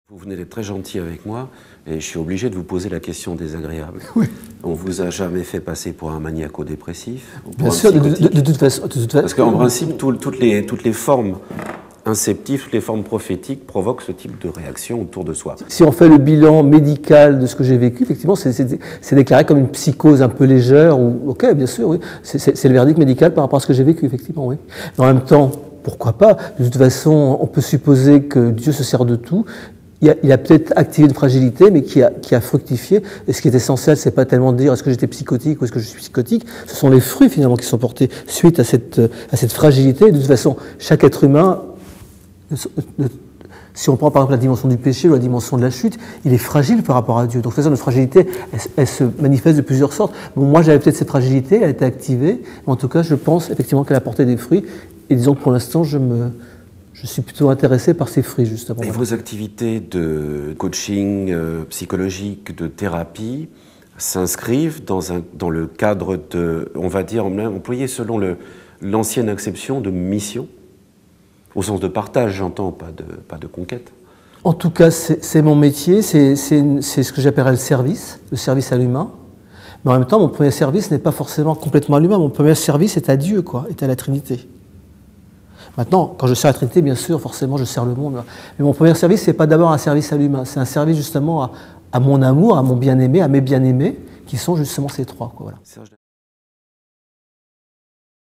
Vous venez d'être très gentil avec moi et je suis obligé de vous poser la question désagréable. Oui. On vous a jamais fait passer pour un maniaco-dépressif? Bien sûr, de toute façon. Parce qu'en principe, toutes les formes inceptives, toutes les formes prophétiques provoquent ce type de réaction autour de soi. Si on fait le bilan médical de ce que j'ai vécu, effectivement, c'est déclaré comme une psychose un peu légère. Ok, bien sûr, oui. C'est le verdict médical par rapport à ce que j'ai vécu, effectivement, oui. Mais en même temps, pourquoi pas? De toute façon, on peut supposer que Dieu se sert de tout. Il a peut-être activé une fragilité, mais qui a fructifié. Et ce qui est essentiel, c'est pas tellement de dire est-ce que j'étais psychotique ou est-ce que je suis psychotique. Ce sont les fruits finalement qui sont portés suite à cette fragilité. De toute façon, chaque être humain, si on prend par exemple la dimension du péché ou la dimension de la chute, il est fragile par rapport à Dieu. Donc de toute façon, notre fragilité, elle se manifeste de plusieurs sortes. Bon, moi, j'avais peut-être cette fragilité, elle a été activée. Mais en tout cas, je pense effectivement qu'elle a porté des fruits. Et disons que pour l'instant, je suis plutôt intéressé par ces fruits, justement. Et vos activités de coaching psychologique, de thérapie, s'inscrivent dans le cadre de, on va dire, employé selon l'ancienne acception de mission, au sens de partage, j'entends, pas de conquête. En tout cas, c'est mon métier, c'est ce que j'appellerais le service à l'humain. Mais en même temps, mon premier service n'est pas forcément complètement à l'humain. Mon premier service est à Dieu, est à la Trinité. Maintenant, quand je sers la Trinité, bien sûr, forcément, je sers le monde. Mais mon premier service, ce n'est pas d'abord un service à l'humain, c'est un service justement à mon amour, à mon bien-aimé, à mes bien-aimés, qui sont justement ces trois. Voilà.